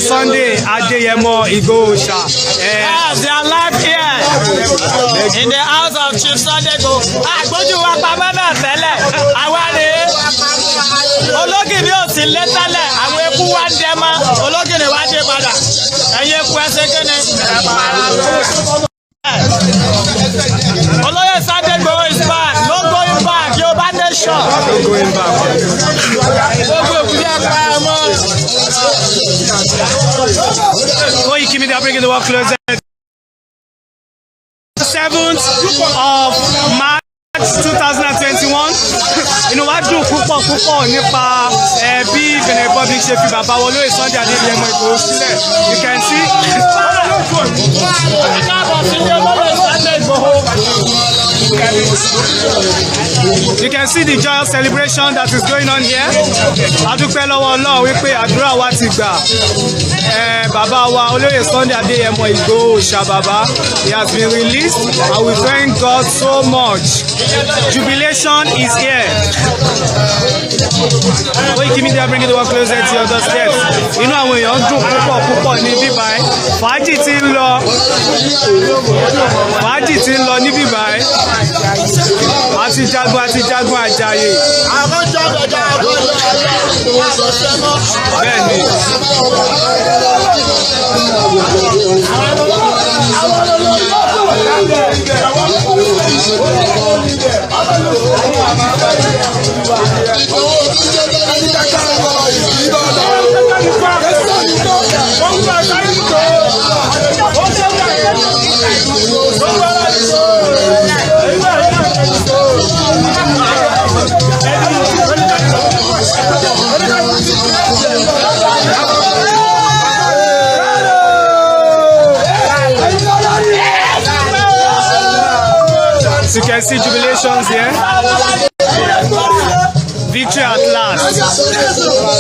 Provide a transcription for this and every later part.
Sunday Adeyemo Igboho Oòṣà. Yes, they are live here in the house of Chief Sunday Igboho. Àgbójú wa pamọ́ náà tẹ́lẹ̀, àwa rèé. Ológìní ò sí lé tẹ́lẹ̀, àwọn eku wá ń dẹ mọ́, ológìní wá dé padà. Ẹ̀yin eku ẹsẹ̀ kéne. Olóyè Sunday Igboho is back, no going back, Yorùbá nation. No going back. Koiki Media bringing the work closer. 7th of March 2021. Inú wa dùn púpọ̀ nípa bí Benin Republic ṣe fi bàbá wọn Olóyè Sunday Adeyemo Igboho sílẹ̀. You can see. You can see the joyous celebration that is going on here. Adúpẹ́ lọ́wọ́ Ọlọ́run wípé àdúrà wa ti gbà. Bàbá wa Olóyè Sunday Adeyemo Igboho Oòṣà bàbá, he has been released and we thank God so much. Jubilation is here. Koiki Media bringing the work closer to your doorstep. Inú àwọn èèyàn dùn púpọ̀ ní bíbá ẹ̀. Fàájì ti ń lọ ní bíbá ẹ̀. Àti jagun àjàyè. Àwọn jọ̀dọ̀dọ̀ Bẹ́ẹ̀ni. You can see jubilations here. Victory at last.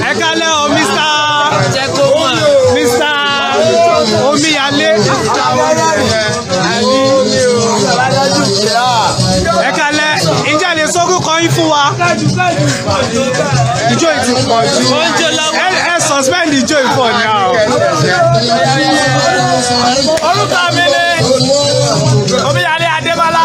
Ẹ kálẹ́ o, Mr. Omiyale. Ẹ kálẹ́, ìjà lè sọ́kùn kan yín fún wa. Ìjọ ìtì pọ̀ jù. Ẹ suspend ìjọ ìfọ̀ ní àwọn. Orúkọ mi ni Omiyale Adébọ́lá.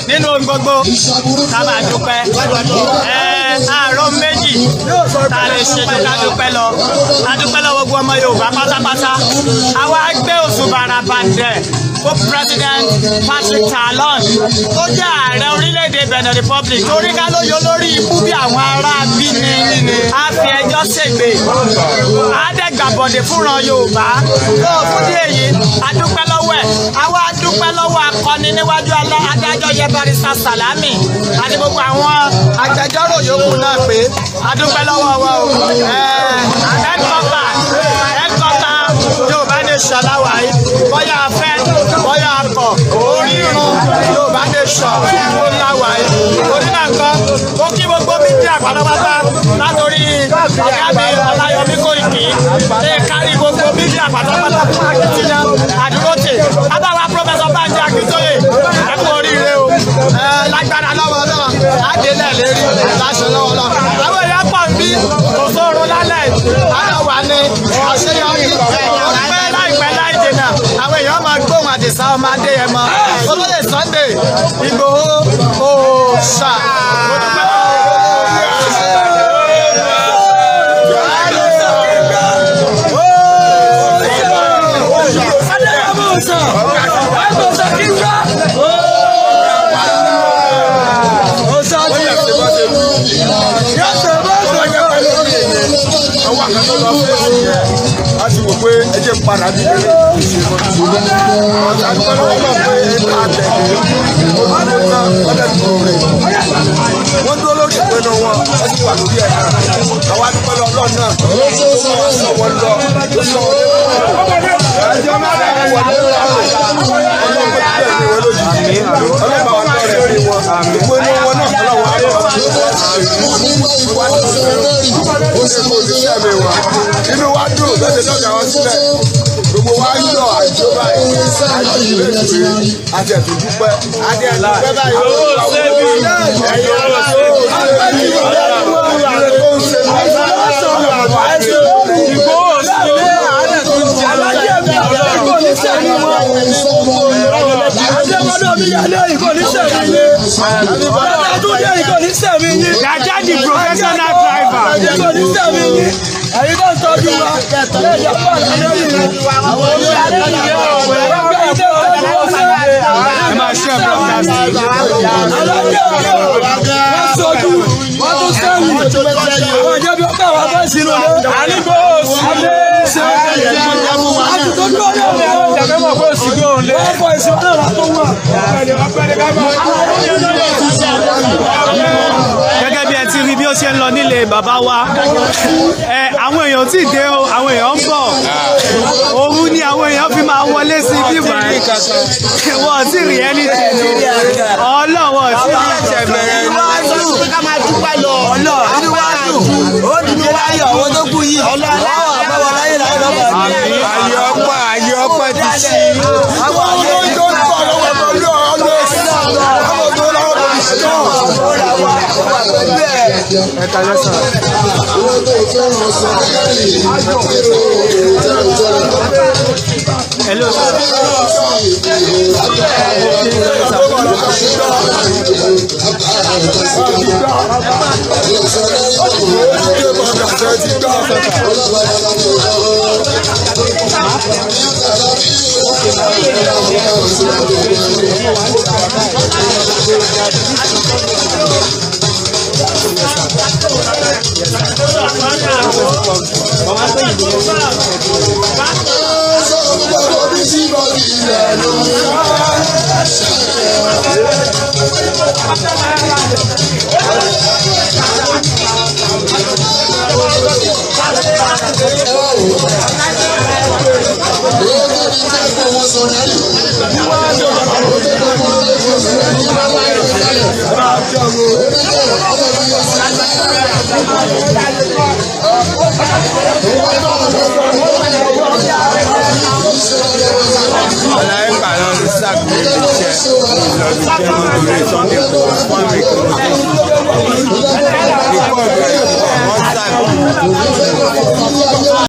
Nínú ohun gbogbo ká máa dúpẹ́ àárọ̀ méjì tá a lè ṣe tó ká dúpẹ́ lọ gbogbo ọmọ Yorùbá pátápátá àwa gbé òṣùbà bàǹdẹ̀ fún President Patrick Talon tó jẹ́ ààrẹ orílẹ̀-èdè Benin Republic torí ká ló yọ lórí ikú bí àwọn ará bí ni a fi ẹjọ́ ṣègbè àádẹ́gbàbọ̀dé fúnra Yorùbá tó fún dí èyí adúpẹ́ lọ́wọ́ ẹ̀ àwa adúpẹ́ lọ́wọ́ akọni níwájú adájọ́ yẹ Barrister Salami àti gbogbo àwọn agbẹjọ́rò yòókù náà pé adúpẹ́ lọ́wọ́ wa o ẹ̀ẹ́dọ́gba Yorùbá nation láwàá yìí bóyá afẹ́ bóyá akọ̀ orí irun Yorùbá nation ó láwàá yìí orí náà kan ó kí gbogbo mídíà pátápátá látòrí ọ̀gá mi Ọláyọmí Kóìkì lè kárí gbogbo mídíà pátápátá fún akitiyan àdúrótè látàwọn Professor Banji Akintoye ẹ kú oríire o lágbára lọ́wọ́ náà àdélẹ̀ lérí láṣẹ lọ́wọ́ náà àwọn èèyàn pọ̀ ń bí kò sóorun lálẹ́ àwọn wà ní àṣeyọrí láìpẹ́ láì dènà àwọn èèyàn máa gbóhùn Àdìsá ọmọ Adéyẹmọ Olóyè Sunday Igboho Oòṣà. A ti wò pé ẹ jẹ́ padà bí pé àtẹ̀lé olùdó náà ọ̀dẹ̀ tó rẹ̀ wọ́n dúró lórí ìpinnu wọn wọ́n sì wà lórí ẹ̀ náà àwọn adúpẹ́ lọ́ọ̀ náà ó máa sọ wọn lọ ó sọ wọn lé ẹjọ́ mẹ́ta wọlé lọ́wọ́ ọlọ́ba wa lọ́rẹ̀ bí wọn ìpinnu wọn náà ọlọ́wọ́ ayọ̀ inú wa dùn lọ́dẹ lọ́dẹ àwọn sílẹ̀ gbogbo wa yọ àjọ báyìí àjọ ìrètí àti ẹ̀tún dúpẹ́ àti ẹ̀tún dúpẹ́ báyìí ó ṣẹ́bi ẹ̀yọ́ Daddy professional driver. Ẹ̀yin tó ń tọ́jú wa, lẹ́yìn ọ̀pọ̀ àwọn ẹ máa ṣe broadcast. wọ́n sojú, wọ́n tún sẹ́yìn, àwọn ìjọba ọkọ̀ àwọn abẹ́ sínú ilé. Àníkó sílé ṣe àtúntò dúró ní ọ̀rẹ́ àwọn ìjọba mọ̀ pé òsìgbò òǹlé. Wọ́n fọ ìsìn náà látó wà. Gẹ́gẹ́ bí ẹ ti rí bí ó ṣe ń lọ nílé bàbá wa, àwọn èèyàn tí dé o, àwọn èèyàn ń bọ̀. Òru ni àwọn èèyàn fi máa wọlé sí bíbá ẹ̀. Wọ́n ti rí ẹni tẹ̀lé. Ọlọ́wọ́ ti rí ìṣẹ̀bẹ̀rẹ̀ ní. Ká máa dúpẹ́ lọ. Inú wa dùn. Ó dùn wá yọ̀ owó tó kù yìí. Ọlọ́wọ́ àbáwọ̀ láyé láyé lọ́wọ́. ayé ọpẹ́ ti ṣí. àwọn olóńgbò ń bọ̀ lọ́wọ́ pẹ̀lú ọlọ́ọ̀sì àwọn tó lọ́wọ́ pẹ̀lú ṣọ́. Ẹ̀ka lẹ́sàn. Hello Sunday